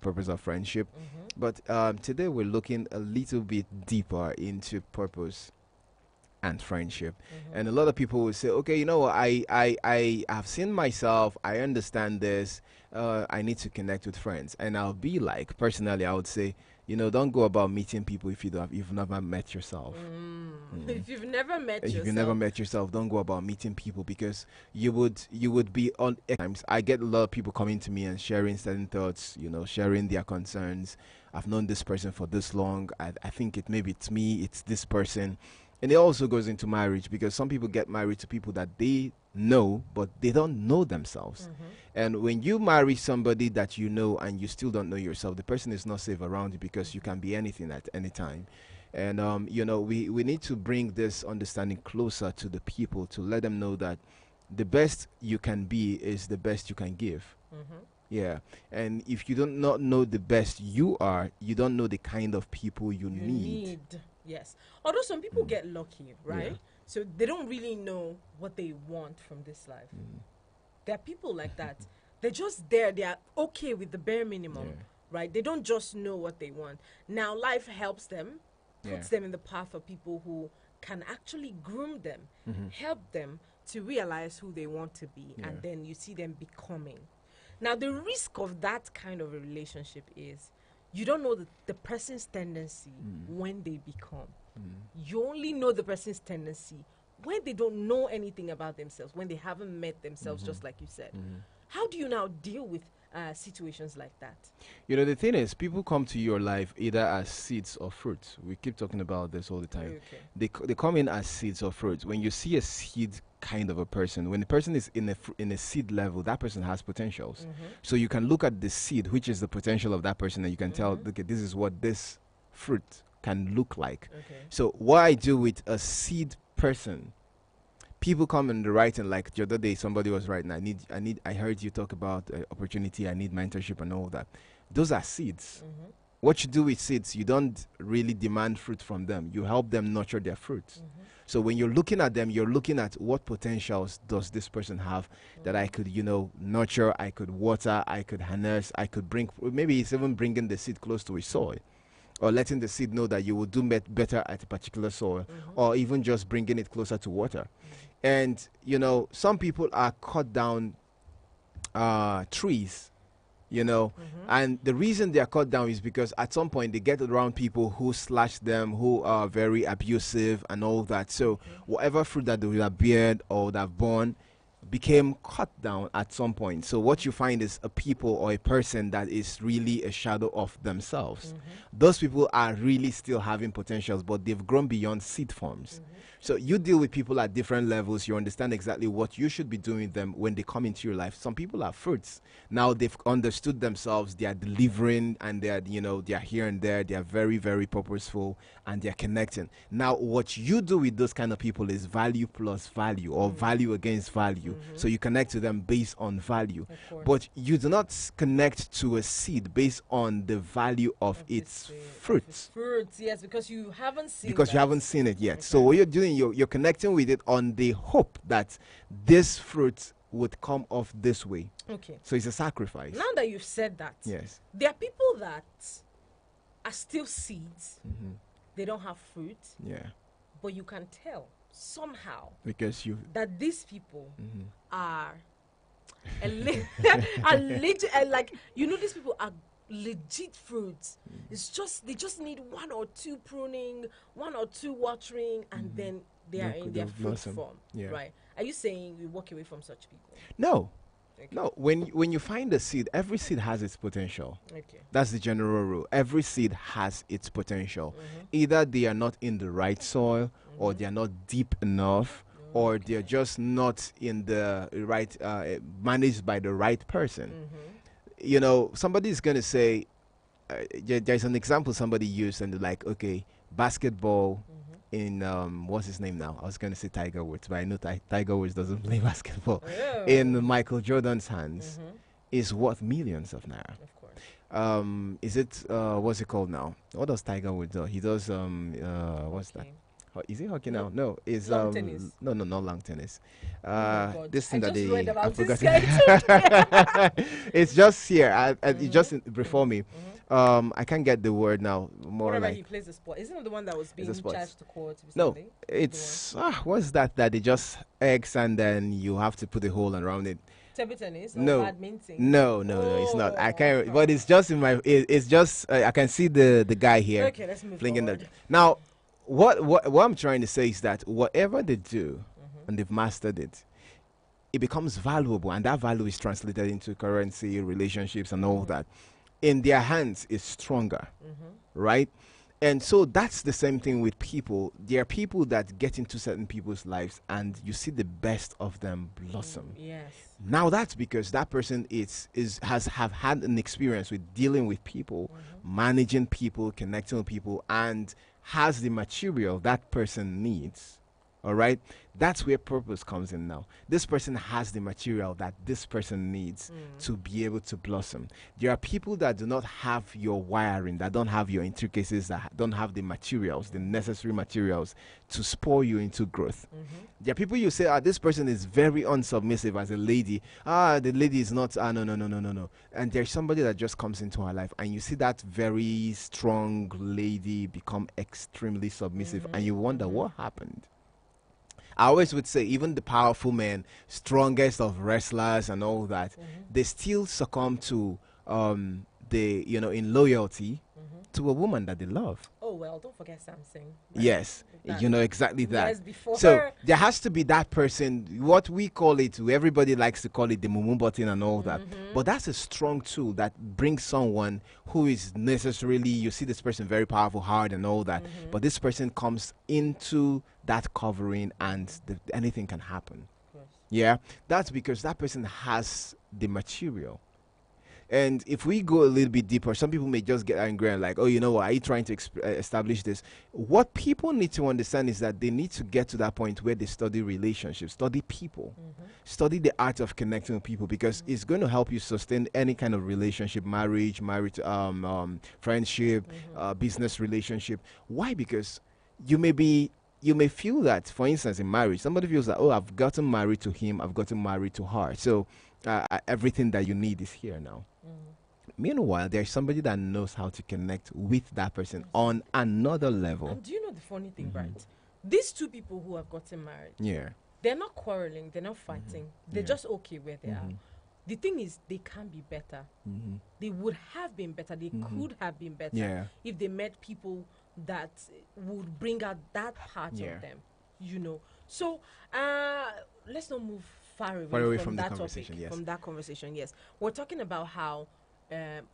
purpose of friendship. But today we're looking a little bit deeper into purpose and friendship. And a lot of people will say, okay, you know what, I have seen myself, I understand this, I need to connect with friends. And I'll be like, personally, I would say, don't go about meeting people if you've never met yourself. If you've never met If yourself. you've never met yourself, don't go about meeting people, because you would be on times. I get a lot of people coming to me and sharing certain thoughts, sharing their concerns. I've known this person for this long. I think maybe it's me, it's this person. And it also goes into marriage, because some people get married to people that they know, but they don't know themselves. And when you marry somebody that you know and you still don't know yourself, the person is not safe around you, because you can be anything at any time. And, we need to bring this understanding closer to the people, to let them know that the best you can be is the best you can give. Yeah. And if you don't not know the best you are, you don't know the kind of people you need. Yes. Although some people get lucky, right? Yeah. So they don't really know what they want from this life. There are people like that. They're just there. They are okay with the bare minimum, Yeah. right? They don't just know what they want. Now life helps them, puts them in the path of people who can actually groom them, help them to realize who they want to be, and then you see them becoming. Now the risk of that kind of a relationship is you don't know the person's tendency when they become. You only know the person's tendency when they don't know anything about themselves, when they haven't met themselves, just like you said. How do you now deal with situations like that? The thing is, people come to your life either as seeds or fruits. We keep talking about this all the time. Okay. They come in as seeds or fruits. When you see a seed kind of a person, when the person is in a seed level, that person has potentials. So you can look at the seed, which is the potential of that person, and you can tell, okay, this is what this fruit can look like. Okay. So what I do with a seed person, people come in the writing, like the other day somebody was writing, I heard you talk about opportunity, I need mentorship and all that. Those are seeds. What you do with seeds, you don't really demand fruit from them. You help them nurture their fruits. So when you're looking at them, you're looking at what potentials does this person have that I could, nurture, I could water, I could harness, I could bring, maybe it's even bringing the seed close to a soil, or letting the seed know that you will do better at a particular soil, or even just bringing it closer to water. And, some people are cut down trees, and the reason they are cut down is because at some point they get around people who slash them, who are very abusive and all that. So whatever fruit that they would have beared or would have borne became cut down at some point. So what you find is a people or a person that is really a shadow of themselves. Those people are really still having potentials, but they've grown beyond seed forms. So you deal with people at different levels. You understand exactly what you should be doing with them when they come into your life. Some people are fruits. Now they've understood themselves. They are delivering, and they are, they are here and there. They are very, very purposeful, and they are connecting. Now what you do with those kind of people is value plus value, or value against value. So you connect to them based on value. But you do not connect to a seed based on the value of its fruits. Fruits, yes, because you haven't seen Because you haven't seen it yet. So what you're doing, you're connecting with it on the hope that this fruit would come off this way. Okay. So it's a sacrifice. Now that you've said that, Yes. there are people that are still seeds. They don't have fruit, Yeah. but you can tell somehow Because you. that these people are like, these people are legit fruits. It's just, they just need one or two pruning, one or two watering, and then they are in their fruit form. Yeah. Right? Are you saying we walk away from such people? No. Okay. No. When you find a seed, every seed has its potential. Okay. That's the general rule. Every seed has its potential. Either they are not in the right soil, or they are not deep enough, or they're just not in the right, managed by the right person. Somebody is going to say, there's an example somebody used, and they're like, okay, basketball in, what's his name now? I was going to say Tiger Woods, but I know Tiger Woods doesn't play basketball. Oh. In Michael Jordan's hands is worth millions of naira. Of course. Is it, what's it called now? What does Tiger Woods do? He does, what's that? Is it hockey now? No, it's Long tennis. no, not long tennis. Oh my God. This thing I that just read I about this forgot. guy too. It's just here. It's just before me. Mhm. I can't get the word now. More Whatever like he plays the sport. Isn't it the one that was being a sport. charged to court No, recently? it's what's that they just eggs and then you have to put a hole around it. Table tennis or No, badminton? no, it's not. I can't. Oh. But it's just in my. It's just I can see the guy here Okay, let's move flinging forward. that. Now, what I'm trying to say is that whatever they do, and they've mastered it, it becomes valuable, and that value is translated into currency, relationships, and all that. In their hands, is stronger, right? And so that's the same thing with people. There are people that get into certain people's lives, and you see the best of them blossom. Yes. Now that's because that person has had an experience with dealing with people, managing people, connecting with people, and has the material that person needs. All right, that's where purpose comes in now. This person has the material that this person needs to be able to blossom. There are people that do not have your wiring, that don't have your intricacies, that don't have the materials, the necessary materials to spur you into growth. There are people you say, this person is very unsubmissive as a lady. The lady is not, no. And there's somebody that just comes into her life, and you see that very strong lady become extremely submissive, and you wonder what happened. I always would say, even the powerful men, strongest of wrestlers and all that, they still succumb to in loyalty to a woman that they love. Oh well, don't forget Samson. Right? Yes, exactly that. Yes, before So her. there has to be that person, what we call it, everybody likes to call it the mumu button and all that. But that's a strong tool that brings someone who is necessarily, you see this person very powerful, hard and all that. But this person comes into that covering and anything can happen. Yeah, that's because that person has the material. And if we go a little bit deeper, some people may just get angry and like, oh, you know what, are you trying to establish this? What people need to understand is that they need to get to that point where they study relationships, study people, study the art of connecting with people, because it's going to help you sustain any kind of relationship, marriage, friendship, business relationship. Why? Because you may feel that, for instance, in marriage, somebody feels that, oh, I've gotten married to him, I've gotten married to her. So everything that you need is here now. Meanwhile, there's somebody that knows how to connect with that person on another level. And do you know the funny thing, right? These two people who have gotten married, they're not quarreling, they're not fighting, they're just okay where they are. The thing is, they can be better. They would have been better, they could have been better if they met people that would bring out that part of them, So let's not move far away from that conversation. topic, from that conversation. Yes, we're talking about how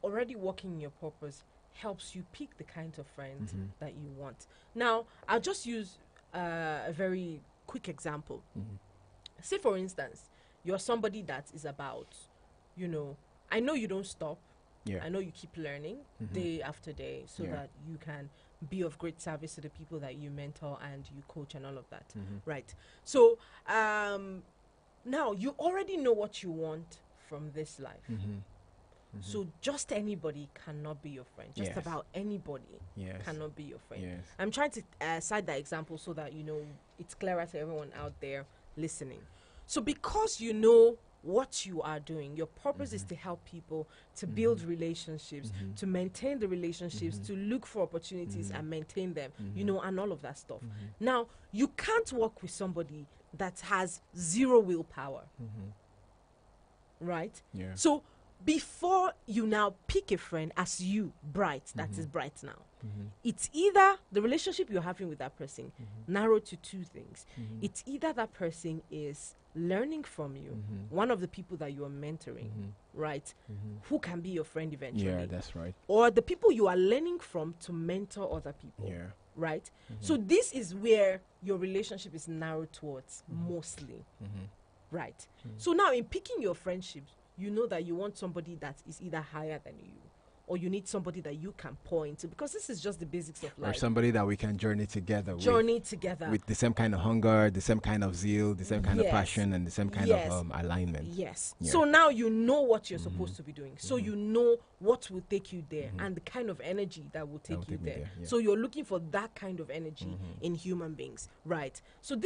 already working in your purpose helps you pick the kinds of friends that you want. Now, I'll just use a very quick example. Say, for instance, you're somebody that is about, I know you don't stop. I know you keep learning day after day so that you can be of great service to the people that you mentor and you coach and all of that. Right. So, now you already know what you want from this life. So just anybody cannot be your friend. Just about anybody cannot be your friend. I'm trying to cite that example so that it's clearer to everyone out there listening. So because you know what you are doing, your purpose is to help people, to build relationships, to maintain the relationships, to look for opportunities and maintain them, and all of that stuff. Now, you can't work with somebody that has zero willpower. Right? So before you now pick a friend as you, Bright, that is Bright now, it's either the relationship you're having with that person narrowed to two things. It's either that person is learning from you, one of the people that you are mentoring, right, who can be your friend eventually. Yeah, that's right. Or the people you are learning from to mentor other people. Right? So this is where your relationship is narrowed towards mostly. Right? So now in picking your friendships, you know that you want somebody that is either higher than you or you need somebody that you can point to, because this is just the basics of life. Or somebody that we can journey together with the same kind of hunger, the same kind of zeal, the same kind of passion, and the same kind of alignment. Yes. So now you know what you're supposed to be doing. So you know what will take you there and the kind of energy that will take you there. So you're looking for that kind of energy in human beings, right? So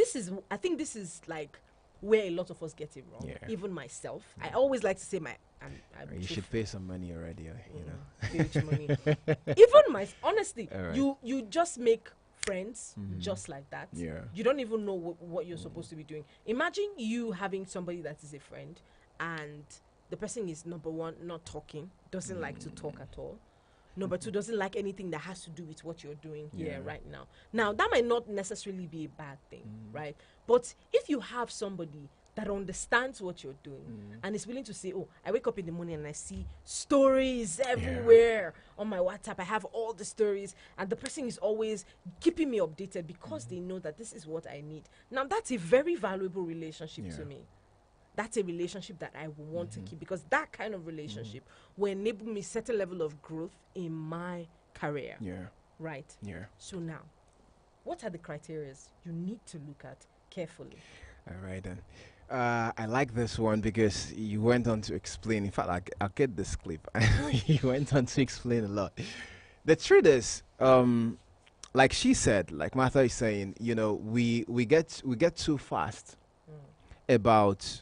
I think this is like where a lot of us get it wrong. Even myself, I always like to say you should pay some money already, you know. Pay rich money. Even honestly, right. you just make friends just like that. You don't even know what you're supposed to be doing. Imagine you having somebody that is a friend and the person is, number one, not talking, doesn't like to talk at all. Number two, doesn't like anything that has to do with what you're doing here right now. Now, that might not necessarily be a bad thing, right? But if you have somebody that understands what you're doing and is willing to say, oh, I wake up in the morning and I see stories everywhere on my WhatsApp. I have all the stories, and the person is always keeping me updated because they know that this is what I need. Now, that's a very valuable relationship to me. That's a relationship that I want to keep, because that kind of relationship will enable me certain level of growth in my career. Right? So now, what are the criteria you need to look at carefully? All right, then. I like this one because you went on to explain. In fact, I'll get this clip. You went on to explain a lot. The truth is, like she said, like Martha is saying, you know, we get too fast about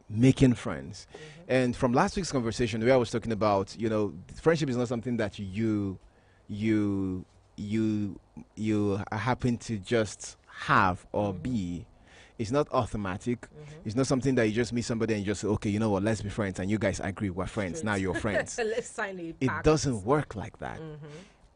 making friends. And from last week's conversation, where I was talking about, you know, friendship is not something that you happen to just have or be. It's not automatic. It's not something that you just meet somebody and you just say, okay, you know what, let's be friends, and you guys agree we're friends. Now you're friends. Let's sign a pact. It doesn't work like that.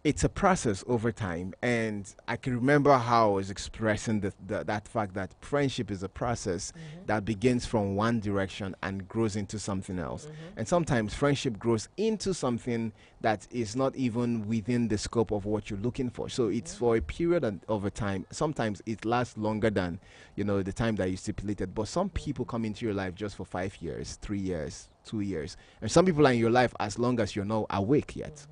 It's a process over time, and I can remember how I was expressing that fact that friendship is a process that begins from one direction and grows into something else. And sometimes friendship grows into something that is not even within the scope of what you're looking for. So it's for a period of a time. Sometimes it lasts longer than, you know, the time that you stipulated. But some people come into your life just for 5 years, 3 years, 2 years. And some people are in your life as long as you're not awake yet.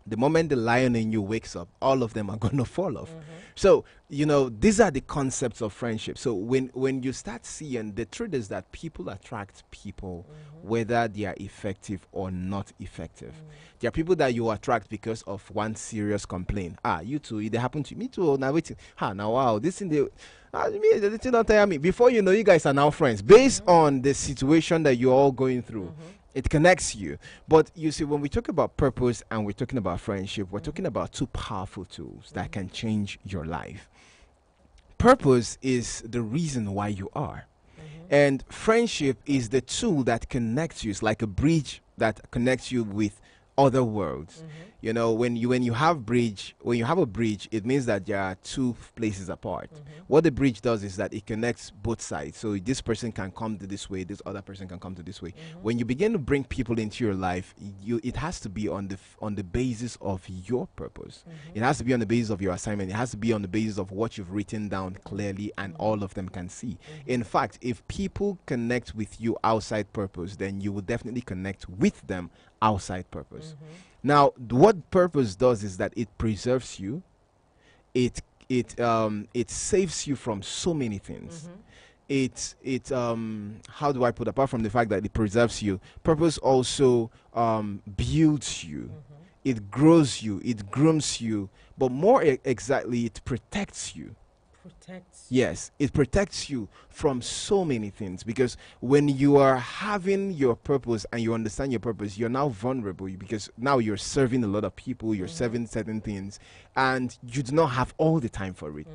The moment the lion in you wakes up, all of them are going to fall off. So, you know, these are the concepts of friendship. So when you start seeing, the truth is that people attract people, whether they are effective or not effective. There are people that you attract because of one serious complaint. You too, it happened to me too. Now waiting. Now wow, this in the don't tell me. Before you know, you guys are now friends based on the situation that you're all going through. It connects you. But you see, when we talk about purpose and we're talking about friendship, we're talking about two powerful tools that can change your life. Purpose is the reason why you are. And friendship is the tool that connects you. It's like a bridge that connects you with other worlds. You know, when you have a bridge, it means that there are two places apart. What the bridge does is that it connects both sides. So this person can come to this way, this other person can come to this way. When you begin to bring people into your life, it has to be on the basis of your purpose. It has to be on the basis of your assignment. It has to be on the basis of what you've written down clearly and all of them can see. In fact, if people connect with you outside purpose, then you will definitely connect with them outside purpose. Now, what purpose does is that it preserves you. It saves you from so many things. How do I put, apart from the fact that it preserves you, purpose also builds you. It grows you, it grooms you, but more exactly, it protects you. Yes, it protects you from so many things, because when you are having your purpose and you understand your purpose, you're now vulnerable because now you're serving a lot of people, you're serving certain things, and you do not have all the time for it.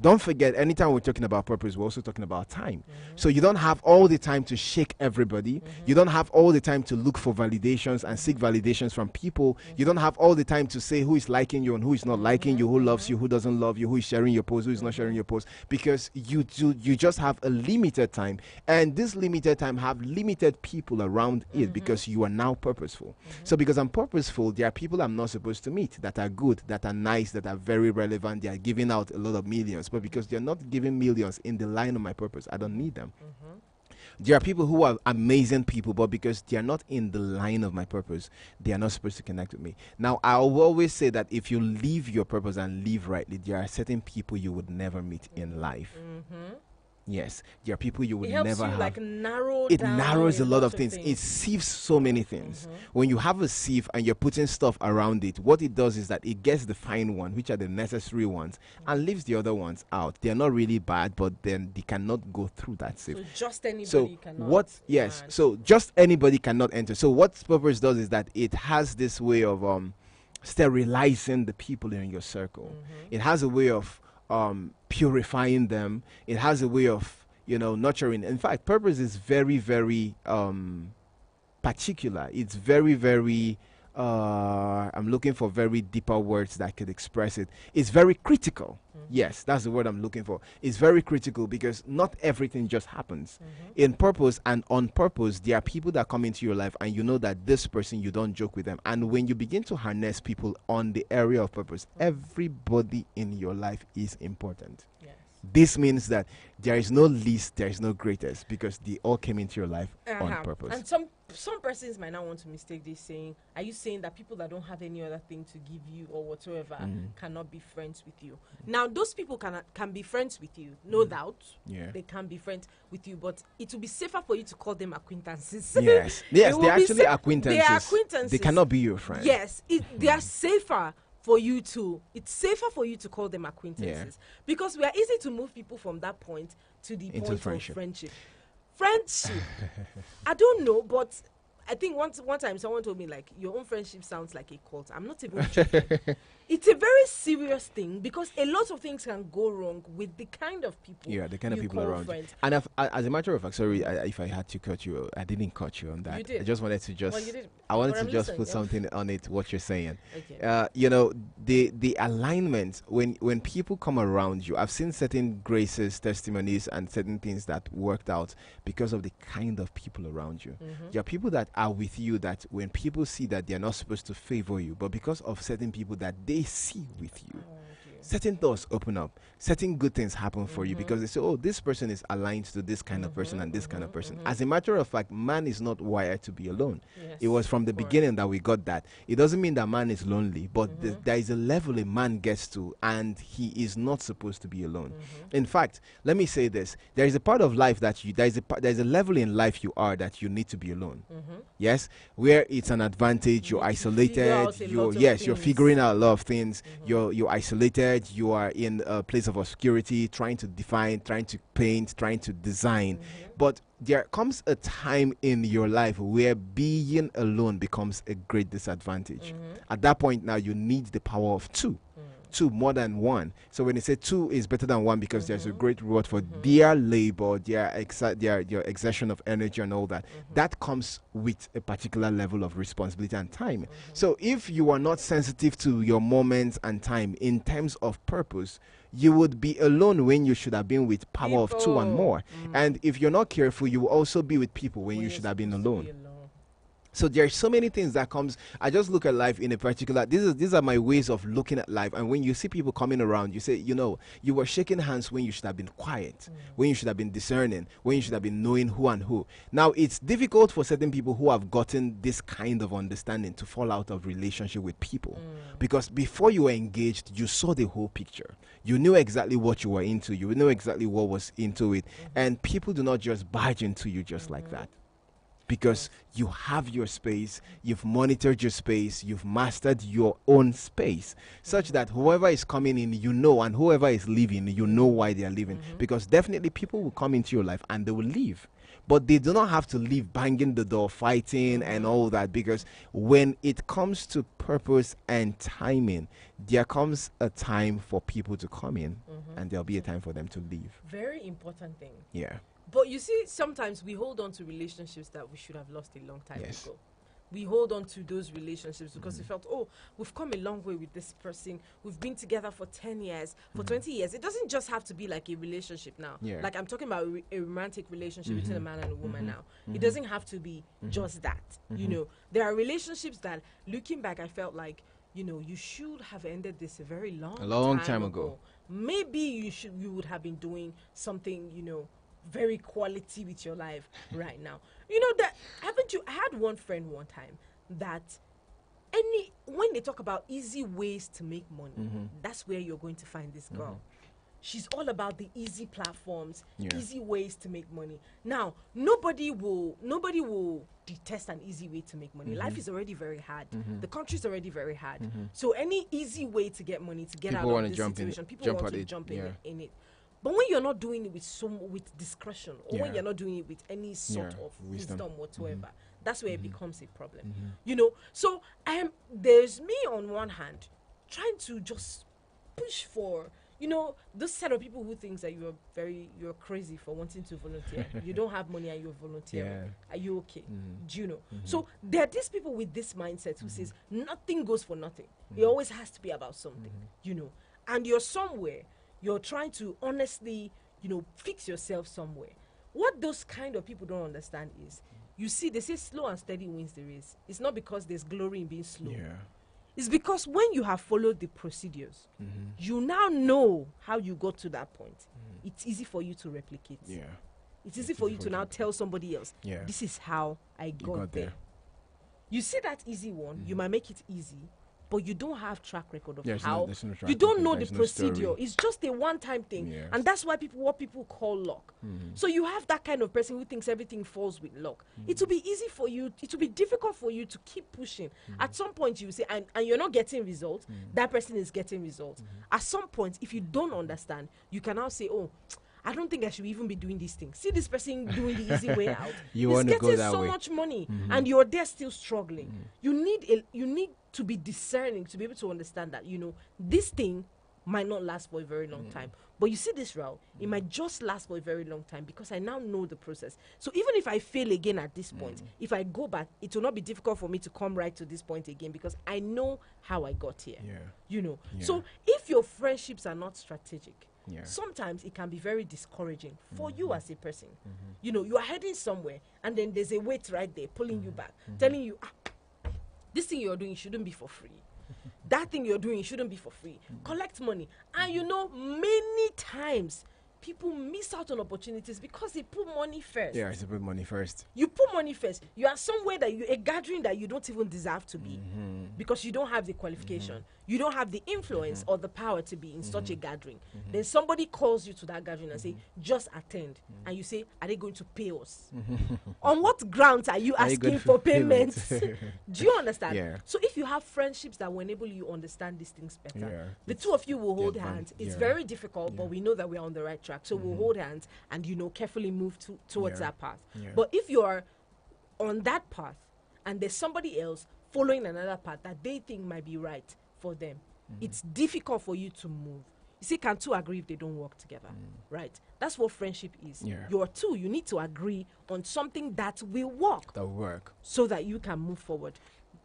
Don't forget, anytime we're talking about purpose, we're also talking about time. So you don't have all the time to shake everybody. You don't have all the time to look for validations and seek validations from people. You don't have all the time to say who is liking you and who is not liking you, who loves you, who doesn't love you, who is sharing your post, who is not sharing your post, because you just have a limited time, and this limited time have limited people around it, because you are now purposeful. So because I'm purposeful, there are people I'm not supposed to meet that are good, that are nice, that are very relevant. They are giving out a lot of millions, but because they're not giving millions in the line of my purpose, I don't need them. There are people who are amazing people, but because they are not in the line of my purpose, they are not supposed to connect with me. Now, I will always say that if you live your purpose and live rightly, there are certain people you would never meet in life. Yes, there are people you would It helps never you have. like narrow It down narrows a lot of things. things. It sieves so many things. When you have a sieve and you're putting stuff around it, what it does is that it gets the fine one, which are the necessary ones, and leaves the other ones out. They're not really bad, but then they cannot go through that sieve. So just anybody So cannot. what? Yes. So just anybody cannot enter. So what purpose does is that it has this way of sterilizing the people in your circle. It has a way of purifying them. It has a way of nurturing. In fact, purpose is very, very particular. It's very, very I'm looking for very deeper words that could express it. It's very critical. Yes, that's the word I'm looking for. It's very critical because not everything just happens. In purpose and on purpose, there are people that come into your life and you know that this person, you don't joke with them. And when you begin to harness people on the area of purpose, everybody in your life is important. Yes. This means that there is no least, there is no greatest, because they all came into your life on purpose. And some persons might not want to mistake this, saying, are you saying that people that don't have any other thing to give you or whatsoever cannot be friends with you? Now, those people can be friends with you, no doubt. Yeah. They can be friends with you, but it will be safer for you to call them acquaintances. Yes, yes, they're actually acquaintances. They are acquaintances. They cannot be your friend. Yes, they are safer for you to, it's safer for you to call them acquaintances, because we are easy to move people from that point to the Into point friendship. of friendship. I don't know, but I think one time someone told me, like, your own friendship sounds like a cult. I'm not even joking. It's a very serious thing, because a lot of things can go wrong with the kind of people. Yeah, the kind of you people call around. friends. And as a matter of fact, sorry if I had to cut you, I didn't cut you on that. You did. I just wanted to Well, you did. I wanted But to I'm just listening, put yeah. something on it. What you're saying, Okay. the alignment when people come around you. I've seen certain graces, testimonies, and certain things that worked out because of the kind of people around you. There are people that are with you that when people see that they're not supposed to favor you, but because of certain people that they see with you, certain doors open up, certain good things happen for you, because they say, oh, this person is aligned to this kind of person and this kind of person. As a matter of fact, man is not wired to be alone. Yes, It was from the beginning that we got that. It doesn't mean that man is lonely, but there is a level a man gets to, and he is not supposed to be alone. In fact, let me say this: there is a part of life that there's a level in life you are that you need to be alone. Yes, where it's an advantage. You're isolated. You're figuring out a lot of things. You're isolated. You are in a place of obscurity, trying to define, trying to paint, trying to design. But there comes a time in your life where being alone becomes a great disadvantage. At that point, now you need the power of two. Two more than one. So when they say two is better than one, because there's a great reward for their labor, their exertion of energy and all that, that comes with a particular level of responsibility and time. So if you are not sensitive to your moments and time in terms of purpose, you would be alone when you should have been with power of two and more. And if you're not careful, you will also be with people when you should have been alone. So there are so many things that comes. I just look at life in a particular. These are my ways of looking at life. And when you see people coming around, you say, you were shaking hands when you should have been quiet, when you should have been discerning, when you should have been knowing who and who. Now it's difficult for certain people who have gotten this kind of understanding to fall out of relationship with people, because before you were engaged, you saw the whole picture. You knew exactly what you were into. You knew exactly what was into it, and people do not just barge into you just like that. Because you have your space, you've monitored your space, you've mastered your own space, such that whoever is coming in, and whoever is leaving, why they are leaving. Because definitely people will come into your life and they will leave. But they do not have to leave banging the door, fighting and all that, because when it comes to purpose and timing, there comes a time for people to come in and there'll be a time for them to leave. Very important thing. Yeah. But you see, sometimes we hold on to relationships that we should have lost a long time ago. We hold on to those relationships because we felt, oh, we've come a long way with this person. We've been together for 10 years, for 20 years. It doesn't just have to be like a relationship now. Yeah. Like I'm talking about a romantic relationship between a man and a woman now. It doesn't have to be just that. There are relationships that, looking back, I felt like, you should have ended this a very long time ago. Maybe you would have been doing something, very quality with your life right now. You know that, haven't you? I had one friend one time that when they talk about easy ways to make money, that's where you're going to find this girl. She's all about the easy platforms, easy ways to make money. Now, nobody will detest an easy way to make money. Life is already very hard. The country's already very hard. So any easy way to get money, to get people out of this situation, people want to jump in it. But when you're not doing it with discretion, or when you're not doing it with any sort of wisdom whatsoever, that's where it becomes a problem. You know, so there's me on one hand trying to just push for, you know, this set of people who thinks that you're crazy for wanting to volunteer. You don't have money and you're volunteering. Are you okay? Do you know? So there are these people with this mindset who says nothing goes for nothing. It always has to be about something, you know. And you're somewhere, you're trying to honestly, you know, fix yourself somewhere. What those kind of people don't understand is, you see, they say slow and steady wins the race. It's not because there's glory in being slow. It's because when you have followed the procedures, you now know how you got to that point. It's easy for you to replicate. It's easy for you to now tell somebody else, this is how I got there. You see that easy one, you might make it easy, but you don't have track record of how. You don't know the procedure. It's just a one-time thing. And that's why what people call luck. So you have that kind of person who thinks everything falls with luck. It will be easy for you, it will be difficult for you to keep pushing. At some point you say, and you're not getting results, that person is getting results. At some point, if you don't understand, you can now say, oh, I don't think I should even be doing these things. See this person doing the easy way out. You want to go that way. He's getting so much money, and you're there still struggling. You need to be discerning to be able to understand that, you know, this thing might not last for a very long time. But you see this route, it might just last for a very long time because I now know the process. So even if I fail again at this point, if I go back, it will not be difficult for me to come right to this point again because I know how I got here. You know. So if your friendships are not strategic, sometimes it can be very discouraging for you as a person. You know, you are heading somewhere and then there's a weight right there pulling you back, telling you, this thing you're doing shouldn't be for free. That thing you're doing shouldn't be for free. Collect money. And you know, many times people miss out on opportunities because they put money first. Yeah, it's put money first. You put money first. You are somewhere that a gathering that you don't even deserve to be because you don't have the qualification. You don't have the influence or the power to be in such a gathering. Then somebody calls you to that gathering and say, just attend. And you say, are they going to pay us? On what grounds are you asking for payment? Do you understand? So if you have friendships that will enable you understand these things better, the two of you will hold hands. It's very difficult, but we know that we're on the right track. So we'll hold hands and, you know, carefully move towards that path. But if you're on that path and there's somebody else following another path that they think might be right for them, it's difficult for you to move. You see, can two agree if they don't work together? Right? That's what friendship is. You're two. You need to agree on something that will work. So that you can move forward.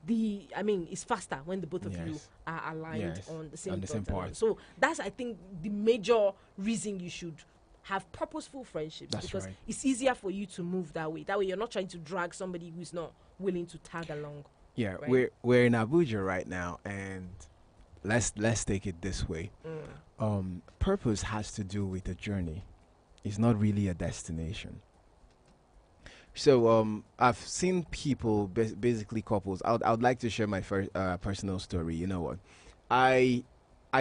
It's faster when the both of you are aligned on the same part. So that's, I think, the major reason you should have purposeful friendships. Because it's easier for you to move that way. That way you're not trying to drag somebody who's not willing to tag along. Right? We're in Abuja right now, and let's take it this way. Purpose has to do with a journey. It's not really a destination. So I've seen people, basically couples. I would like to share my first personal story. You know what? I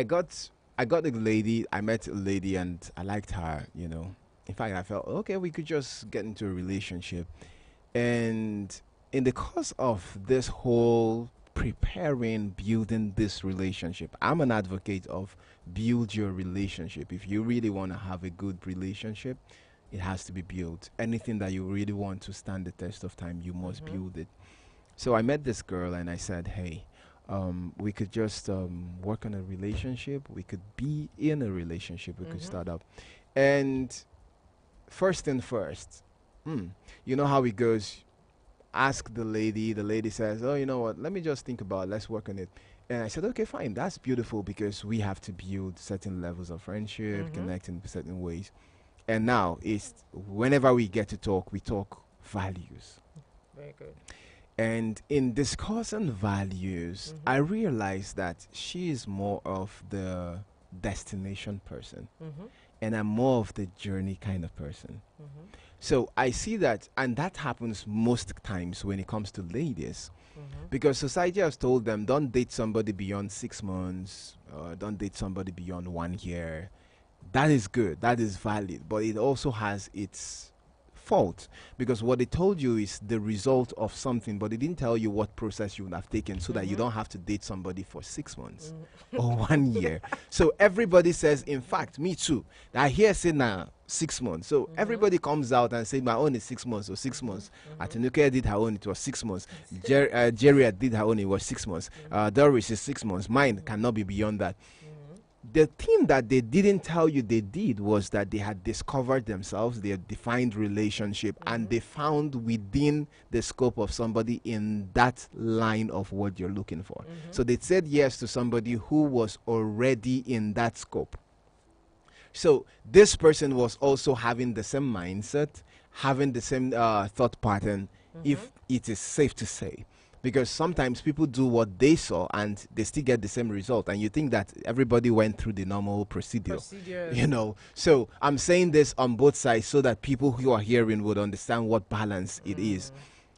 got a lady. I met a lady and I liked her. You know, in fact, I felt okay. We could just get into a relationship, and in the course of this whole building this relationship, I'm an advocate of build your relationship. If you really want to have a good relationship, it has to be built. Anything that you really want to stand the test of time, you must build it. So I met this girl and I said, hey, we could just work on a relationship. We could be in a relationship. We could start up. And first thing first, you know how it goes. Ask the lady says, oh, you know what, let me just think about it. Let's work on it. And I said, okay, fine, that's beautiful, because we have to build certain levels of friendship, connect in certain ways. And now it's whenever we get to talk, we talk values. Very good. And in discussing values, I realized that she is more of the destination person. and I'm more of the journey kind of person. So I see that, and that happens most times when it comes to ladies. Because society has told them, don't date somebody beyond 6 months, don't date somebody beyond 1 year. That is good, that is valid, but it also has its fault, because what they told you is the result of something, but they didn't tell you what process you would have taken so that you don't have to date somebody for 6 months or 1 year. So everybody says, in fact, me too, I hear say now 6 months. So everybody comes out and say my own is 6 months or 6 months. Atinuke did her own, it was 6 months. Jerry did her own, it was 6 months. Doris is 6 months. Mine cannot be beyond that. The thing that they didn't tell you they did was that they had discovered themselves, they had defined relationship, and they found within the scope of somebody in that line of what you're looking for. So they said yes to somebody who was already in that scope. So this person was also having the same mindset, having the same thought pattern, if it is safe to say. Because sometimes people do what they saw and they still get the same result, and you think that everybody went through the normal procedure. You know. So I'm saying this on both sides so that people who are hearing would understand what balance it is.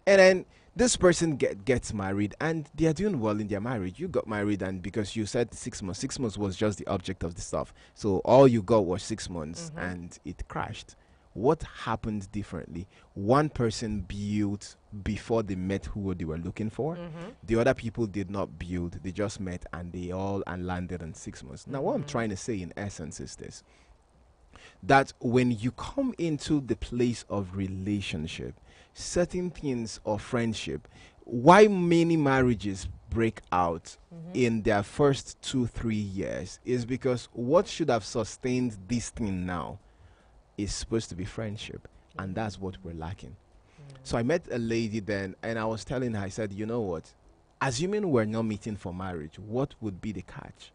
And then this person gets married and they are doing well in their marriage. You got married, and because you said 6 months, 6 months was just the object of the stuff. So all you got was 6 months and it crashed. What happened differently? One person built before they met who they were looking for. The other people did not build. They just met and they all landed in 6 months. Now, what I'm trying to say in essence is this: that when you come into the place of relationship, certain things of friendship, why many marriages break out in their first 2-3 years is because what should have sustained this thing now is supposed to be friendship, and that's what we're lacking. So I met a lady then, and I was telling her, I said, you know what, assuming we're not meeting for marriage, what would be the catch?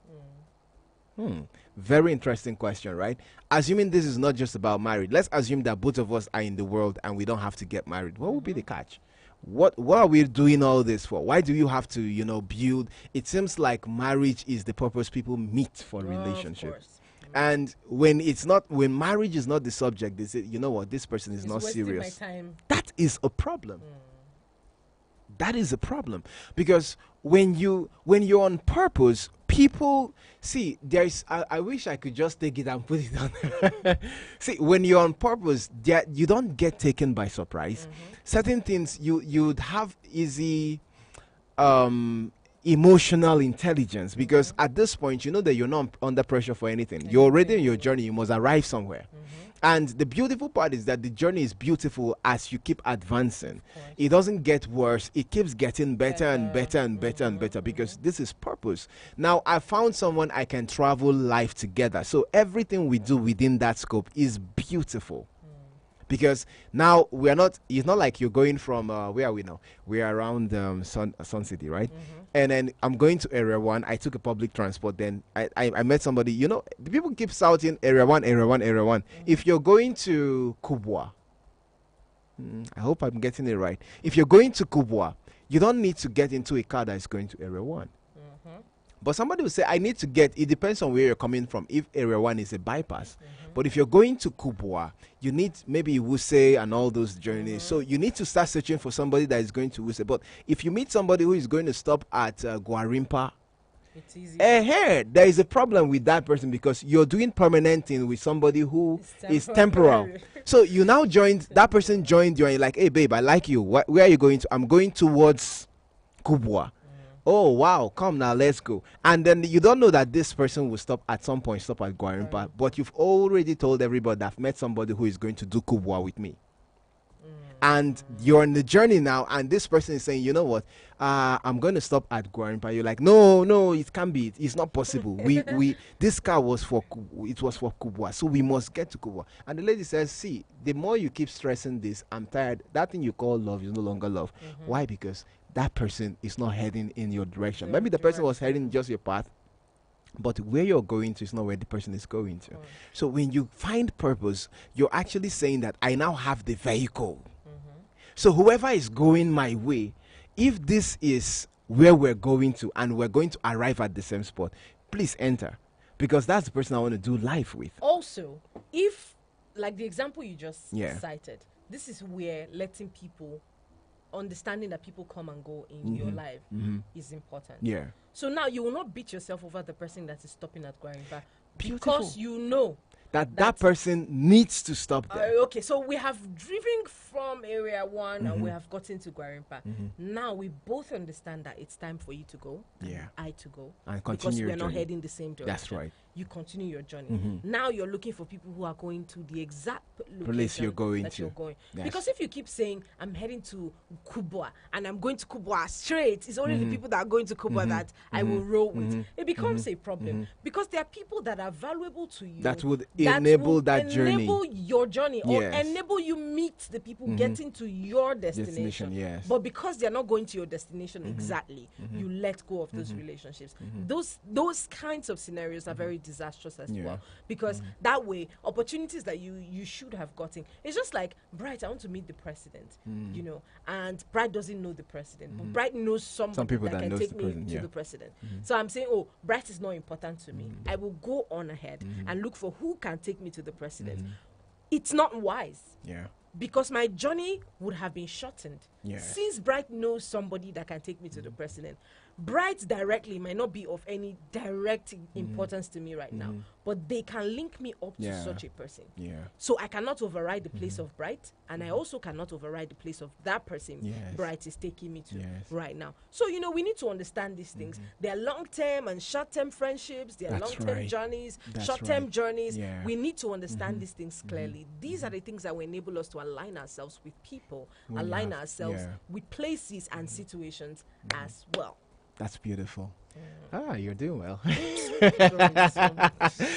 Very interesting question, right? Assuming this is not just about marriage, let's assume that both of us are in the world and we don't have to get married. What would be the catch? What are we doing all this for? Why do you have to, build? It seems like marriage is the purpose people meet for relationship. And when marriage is not the subject, they say, you know what, this person is not serious. That is a problem. That is a problem. Because when you're on purpose, people see there's I wish I could just take it and put it on. See, when you're on purpose, you don't get taken by surprise. Certain things you'd have easy emotional intelligence, because at this point you know that you're not under pressure for anything. You're already in your journey, you must arrive somewhere. And the beautiful part is that the journey is beautiful as you keep advancing. It doesn't get worse, it keeps getting better and better and better and better, because this is purpose. Now I found someone I can travel life together, so everything we do within that scope is beautiful. Because now it's not like you're going from where are we now? We're around Sun City, right? And then I'm going to Area 1. I took a public transport. Then I met somebody. The people keep shouting Area 1, Area 1, Area 1. If you're going to Kubwa, I hope I'm getting it right. If you're going to Kubwa, you don't need to get into a car that is going to Area 1. But somebody will say, I need to it depends on where you're coming from, if Area 1 is a bypass. But if you're going to Kubwa, you need maybe Wuse and all those journeys. So you need to start searching for somebody that is going to Wuse. But if you meet somebody who is going to stop at Gwarimpa, it's easy. There is a problem with that person, because you're doing permanent thing with somebody who is temporal. So you now that person joined you and you're like, hey babe, I like you. Where are you going to? I'm going towards Kubwa. Oh wow, come now, let's go. And then you don't know that this person will stop at some point, stop at Gwarimpa, but you've already told everybody that I've met somebody who is going to do Kubwa with me. And you're on the journey now, and this person is saying, you know what, I'm going to stop at Gwarimpa. You're like, no, it can't be. It's not possible. This car was for Kubwa, so we must get to Kubwa. And the lady says, see, the more you keep stressing this, I'm tired. That thing you call love is no longer love. Why? Because that person is not heading in your direction. Maybe the person was heading just your path, but where you're going to is not where the person is going to. So when you find purpose, you're actually saying that I now have the vehicle. So whoever is going my way, if this is where we're going to and we're going to arrive at the same spot, please enter. because that's the person I want to do life with. Also, if, like the example you just Yeah. cited, this is where letting people, understanding that people come and go in your life is important. Yeah. So now you will not beat yourself over the person that is stopping at Gwarinpa, Beautiful. because you know That person needs to stop there. okay, so we have driven from area 1 and we have gotten to Gwarinpa. Now we both understand that it's time for you to go, Yeah. I to go, And because continue we're your not journey. heading the same direction. That's right. You continue your journey. Now you're looking for people who are going to the exact location Place you're going that to. you're going. Yes. Because if you keep saying I'm heading to Kubwa and I'm going to Kubwa straight, it's only the people that are going to Kubwa that I will roll with. It becomes a problem because there are people that are valuable to you That would enable that journey. enable your journey, or Yes. enable you meet the people getting to your destination. Yes. But because they're not going to your destination exactly, you let go of those relationships. Those kinds of scenarios are very disastrous as well, because that way opportunities that you should have gotten, it's just like Bright, I want to meet the president, you know, and Bright doesn't know the president, but Bright knows somebody Some people that that can knows take the me president, to yeah. the president. So I'm saying, oh, Bright is not important to me. I will go on ahead and look for who can take me to the president. It's not wise, Yeah. because my journey would have been shortened. Yes. Since Bright knows somebody that can take me to the president, Bright directly might not be of any direct importance to me right now, but they can link me up to Yeah. such a person. Yeah. So I cannot override the place of Bright, and I also cannot override the place of that person Yes. Bright is taking me to Yes. right now. So, you know, we need to understand these things. There are long-term and short-term friendships. There are That's long-term right. journeys, That's short-term right. journeys. Yeah. We need to understand these things clearly. These are the things that will enable us to align ourselves with people, When you align have- ourselves yeah. with places and situations as well. That's beautiful. You're doing well.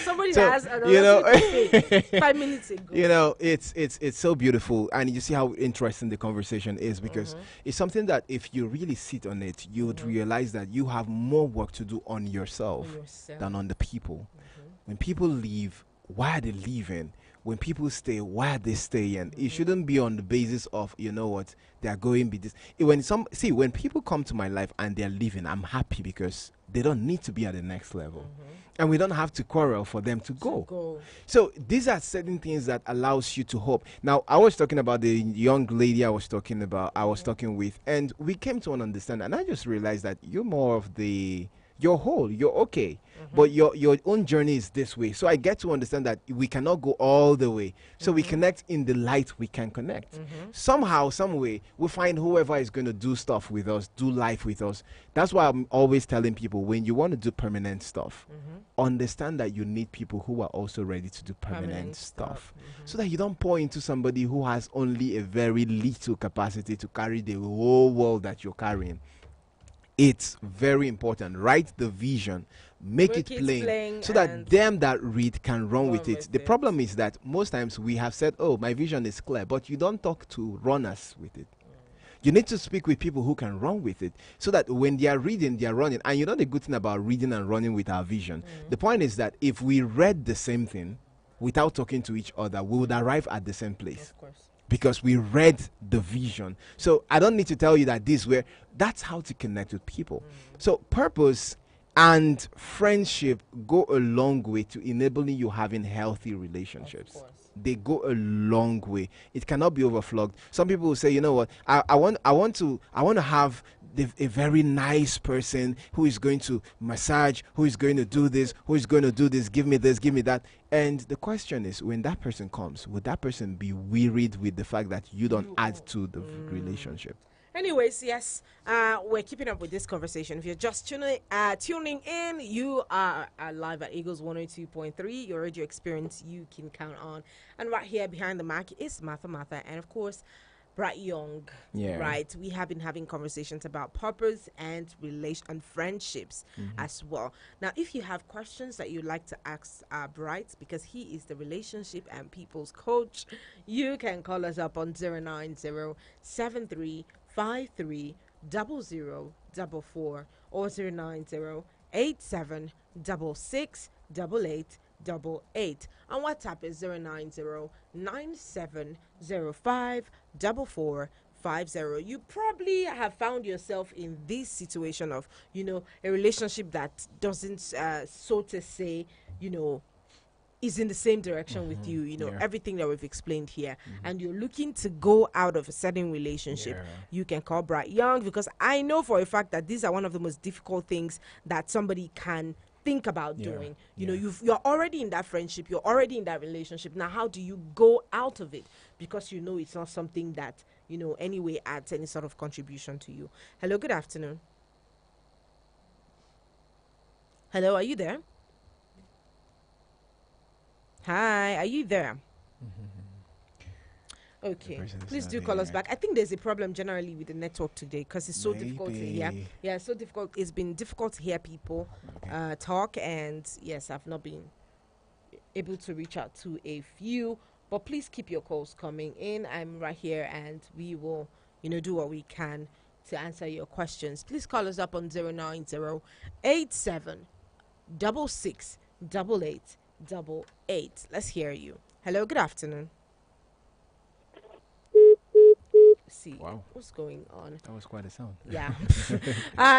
Somebody So, that has an you know- to pay 5 minutes ago. You know, it's so beautiful, and you see how interesting the conversation is, because it's something that if you really sit on it, you would realize that you have more work to do on yourself, than on the people. When people leave, why are they leaving? When people stay, why are they staying? It shouldn't be on the basis of, you know what, they are going be this. When people come to my life and they're leaving, I'm happy because they don't need to be at the next level. And we don't have to quarrel for them to go. So these are certain things that allows you to hope. Now, I was talking about the young lady I was talking with, and we came to an understanding, and I just realized that you're more of you're whole, you're okay, but your own journey is this way. So I get to understand that we cannot go all the way. So we connect in the light we can connect. Somehow, some way, we find whoever is going to do stuff with us, do life with us. That's why I'm always telling people, when you want to do permanent stuff, understand that you need people who are also ready to do permanent stuff. So that you don't pour into somebody who has only a very little capacity to carry the whole world that you're carrying. It's very important. Write the vision, make it plain, so that them that read can run with it. The problem is that most times we have said, oh, my vision is clear, but you don't talk to runners with it. You need to speak with people who can run with it, so that when they are reading, they are running. And you know the good thing about reading and running with our vision? The point is that if we read the same thing without talking to each other, we would arrive at the same place. Of course. Because we read the vision. So I don't need to tell you that that's how to connect with people. So purpose and friendship go a long way to enabling you having healthy relationships. They go a long way. It cannot be overflogged. Some people will say, you know what, I want to have a very nice person who is going to massage, who is going to do this, give me this, give me that. And the question is, when that person comes, would that person be wearied with the fact that you don't add to the relationship? Anyways, yes, we're keeping up with this conversation. If you're just tuning in, you are live at Eagles 102.3, your radio experience you can count on. And right here behind the mic is Martha, and of course, Bright Young. Yeah. Right. We have been having conversations about purpose and friendships as well. Now, if you have questions that you'd like to ask Bright, because he is the relationship and people's coach, you can call us up on 090-7353-0044 or 090-8766-8888. And WhatsApp is 090-9705-4450. You probably have found yourself in this situation of, a relationship that doesn't, so to say, you know, is in the same direction with you, you know, everything that we've explained here, and you're looking to go out of a certain relationship, you can call Bright Young, because I know for a fact that these are one of the most difficult things that somebody can think about doing. You know, you're already in that friendship, you're already in that relationship. Now, how do you go out of it? Because you know it's not something that, you know, anyway adds any sort of contribution to you. Hello, good afternoon. Hello, are you there? Hi, are you there? Okay, please do call us back. I think there's a problem generally with the network today because it's so difficult to hear. Yeah, so difficult. It's been difficult to hear people talk, and yes, I've not been able to reach out to a few. But please keep your calls coming in. I'm right here, and we will, you know, do what we can to answer your questions. Please call us up on 090-8766-8888. Let's hear you. Hello, good afternoon. See what's going on. That was quite a sound. Yeah.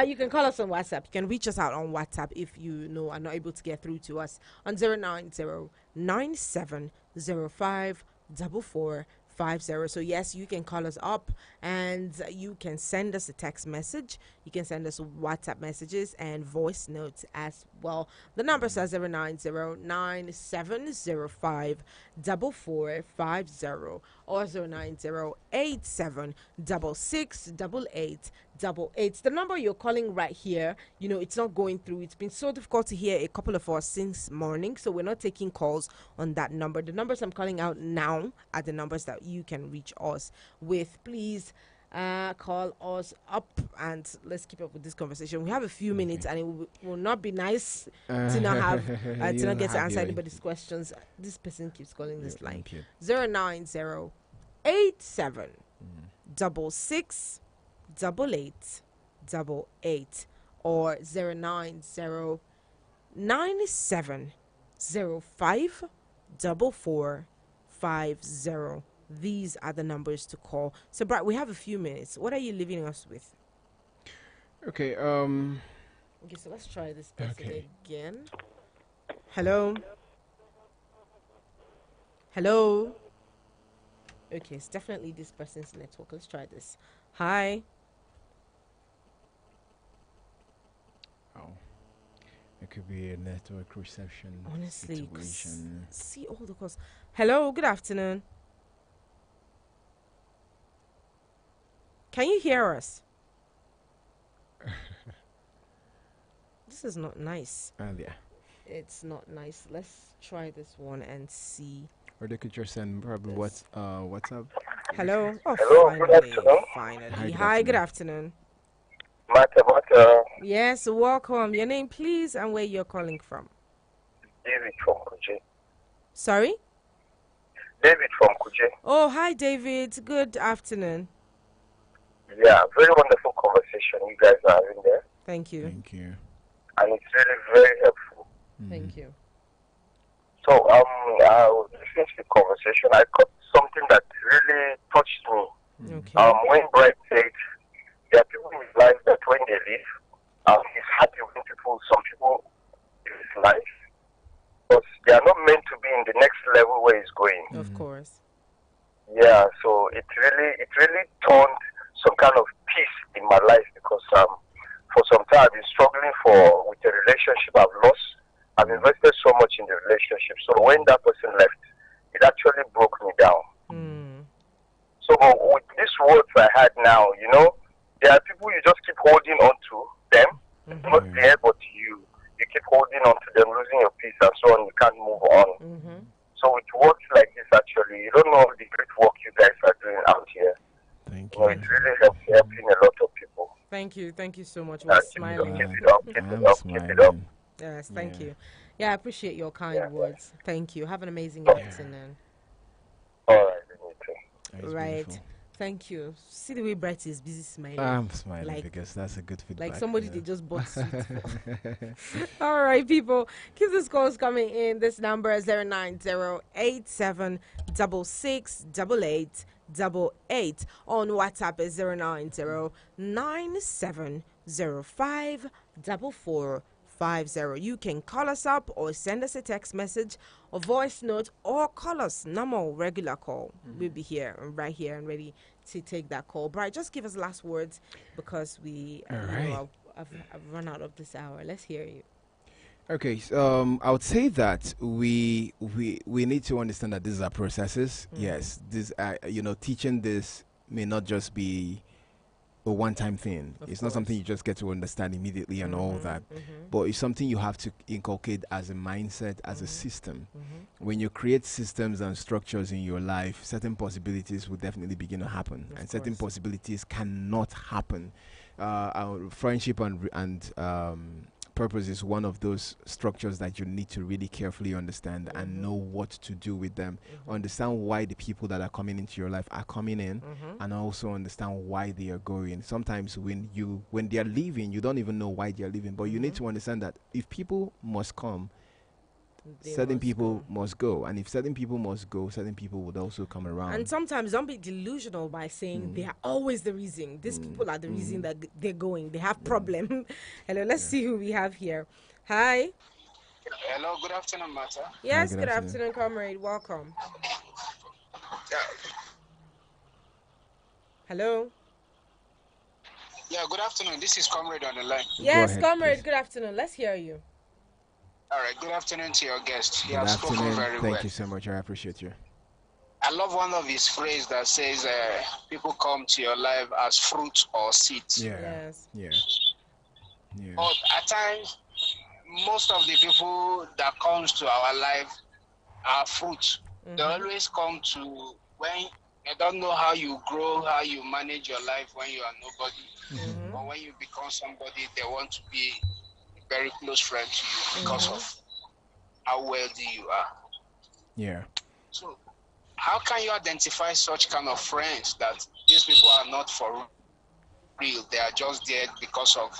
You can call us on WhatsApp. You can reach us out on WhatsApp if you know are not able to get through to us on 090-9705-4450. So yes, you can call us up and you can send us a text message. You can send us WhatsApp messages and voice notes as well. The number says 090-9705-4450 or 090-8766-8888. The number you're calling right here, you know, it's not going through. It's been so difficult to hear a couple of us since morning, so we're not taking calls on that number. The numbers I'm calling out now are the numbers that you can reach us with. Please call us up and let's keep up with this conversation. We have a few minutes, and it will not be nice to not have to not get to answer anybody's questions. This person keeps calling this line 090-8766-8888 or 090-9705-4450. These are the numbers to call. So, Brad, we have a few minutes. What are you leaving us with? Okay. Okay, so let's try this person again. Hello. Hello. Okay, it's definitely this person's network. Let's try this. Hi. Oh, it could be a network reception. Honestly, situation. See all the calls. Hello. Good afternoon. Can you hear us? This is not nice. Yeah. It's not nice. Let's try this one and see. Or they could just send probably WhatsApp. Hello. Oh, hello, finally. Hi, good afternoon. Mata. Yes, welcome. Your name, please, and where you're calling from. David from Kuje. Sorry? David from Kuje. Oh, hi, David. Good afternoon. Yeah, very wonderful conversation you guys are having there. Thank you. Thank you. And it's really very helpful. Thank you. So, I was listening to the conversation. I got something that really touched me. Okay. When Bright said there are people in his life that when they leave, he's happy when some people in his life, but they are not meant to be in the next level where he's going. Of course. Yeah, so it really turned some kind of peace in my life because for some time I've been struggling with a relationship I've lost. I've invested so much in the relationship. So when that person left, it actually broke me down. So with these words I had now, you know, there are people you just keep holding on to them. It's not there, but you keep holding on to them, losing your peace and so on. You can't move on. So with words like this, actually, you don't know the great work you guys are doing out here. Thank you. So it really helping a lot of people. Thank you so much. We're smiling. Keep it up. Yes, thank you. Yeah, I appreciate your kind words. Thank you. Have an amazing afternoon. All right, me too. Right. Beautiful. Thank you. See the way Bright is busy smiling. I'm smiling because that's a good feedback. Like somebody they just bought sweet for. All right, people. Keep these calls coming in. This number is 090-8766-8888. On WhatsApp is 090-9705-4450. 0917-681-0950. You can call us up or send us a text message or voice note or call us normal regular call. We'll be here and right here and ready to take that call. Bright, just give us last words because we I've run out of this hour. Let's hear you. Okay, I would say that we need to understand that these are processes. Yes, this teaching this may not just be a one-time thing. It's not something you just get to understand immediately and all that, but it's something you have to inculcate as a mindset, as a system. When you create systems and structures in your life, certain possibilities will definitely begin to happen, and certain possibilities cannot happen. Our friendship and purpose is one of those structures that you need to really carefully understand and know what to do with them. Understand why the people that are coming into your life are coming in, and also understand why they are going. Sometimes when they are leaving, you don't even know why they are leaving, but you need to understand that if people must come, certain people must go, and if certain people must go, certain people would also come around. And sometimes don't be delusional by saying they are always the reason. These people are the reason that they're going. They have problem. Hello, let's see who we have here. Hi. Hello, good afternoon, Martha. Yes, good afternoon, comrade. Welcome. Yeah. Hello. Yeah, good afternoon. This is Comrade on the line. Yes, ahead, comrade. Please. Good afternoon. Let's hear you. All right, good afternoon to your guest. He has spoken very well. Thank you so much. I appreciate you. I love one of his phrases that says, people come to your life as fruit or seeds. Yeah. Yes. Yeah. Yeah. But at times, most of the people that comes to our life are fruit. They always come to when they don't know how you grow, how you manage your life when you are nobody. Or when you become somebody, they want to be very close friend to you because of how wealthy you are. Yeah. So how can you identify such kind of friends that these people are not for real? They are just there because of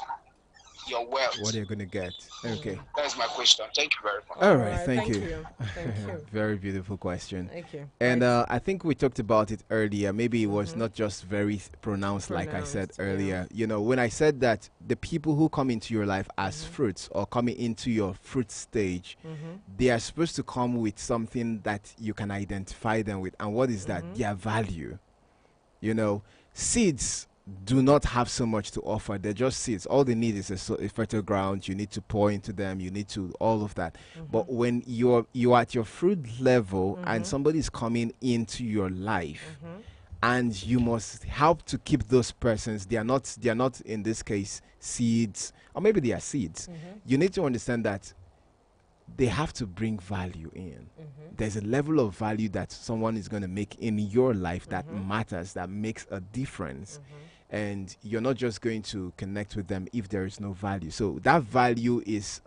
your wealth. What are you going to get? Okay. That's my question. Thank you very much. All right. Thank you. Thank you. Very beautiful question. Thank you. And I think we talked about it earlier. Maybe it was not just very pronounced like I said earlier. You know, when I said that the people who come into your life as fruits or coming into your fruit stage, they are supposed to come with something that you can identify them with. And what is that? Their value. You know, seeds do not have so much to offer. They're just seeds. All they need is a fertile ground. You need to pour into them. You need to all of that. But when you're at your fruit level and somebody is coming into your life, and you must help to keep those persons. They are not in this case seeds, or maybe they are seeds. You need to understand that they have to bring value in. There's a level of value that someone is going to make in your life that matters, that makes a difference. And you're not just going to connect with them if there is no value. So that value is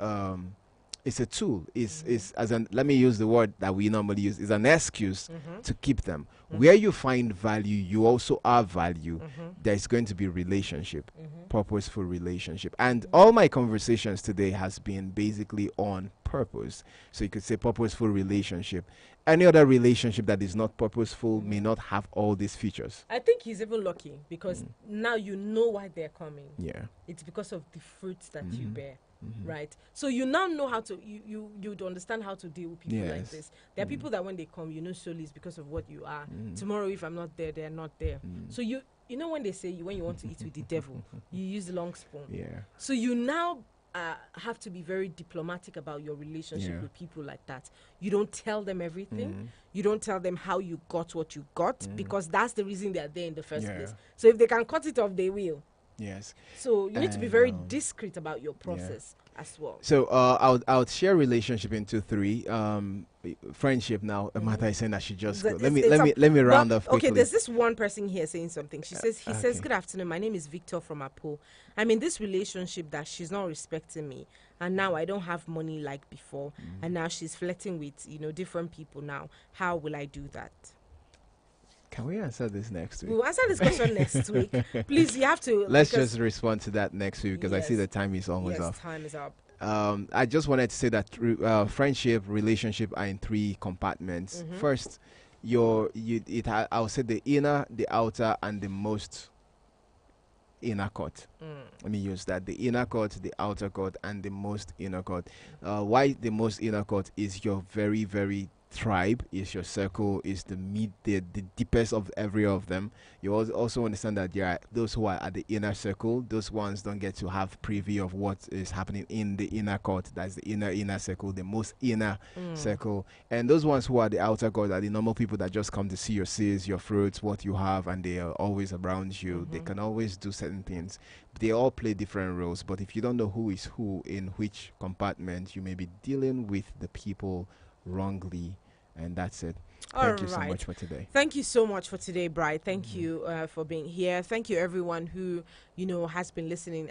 it's a tool. Let me use the word that we normally use, is an excuse to keep them. Where you find value, you also are value. There's going to be relationship, purposeful relationship. And all my conversations today has been basically on purpose. So you could say purposeful relationship. Any other relationship that is not purposeful may not have all these features. I think he's even lucky because now you know why they're coming. Yeah. It's because of the fruits that you bear. Right, so you now know how to you'd understand how to deal with people like this. There are people that when they come, you know, solely it's because of what you are. Tomorrow, if I'm not there, they're not there. So you know when they say when you want to eat with the devil, you use the long spoon. Yeah. So you now have to be very diplomatic about your relationship with people like that. You don't tell them everything. You don't tell them how you got what you got because that's the reason they're there in the first place. So if they can cut it off, they will. Yes. So you need to be very discreet about your process as well. So I would share relationship into three. Friendship now. Martha is saying that she just go. Let me round off quickly. Okay, there's this one person here saying something. She says says, "Good afternoon. My name is Victor from Apo. I'm in this relationship that she's not respecting me, and now I don't have money like before, and now she's flirting with different people now. How will I do that?" Can we answer this next week? We'll answer this question next week. Please, you have to. Let's just respond to that next week because I see the time is almost up. Yes, time is up. I just wanted to say that friendship, relationship are in three compartments. First, I would say the inner, the outer, and the most inner court. Let me use that. The inner court, the outer court, and the most inner court. Why the most inner court is your very, very tribe, is your circle, is the deepest of every of them. You also understand that there are those who are at the inner circle. Those ones don't get to have preview of what is happening in the inner court. That's the inner circle, the most inner circle. And those ones who are the outer court are the normal people that just come to see your seeds, your fruits, what you have, and they are always around you. They can always do certain things. They all play different roles, but if you don't know who is who in which compartment, you may be dealing with the people wrongly. And that's it. Thank you so much for today. Thank you so much for today, Bright. Thank you for being here. Thank you everyone who has been listening.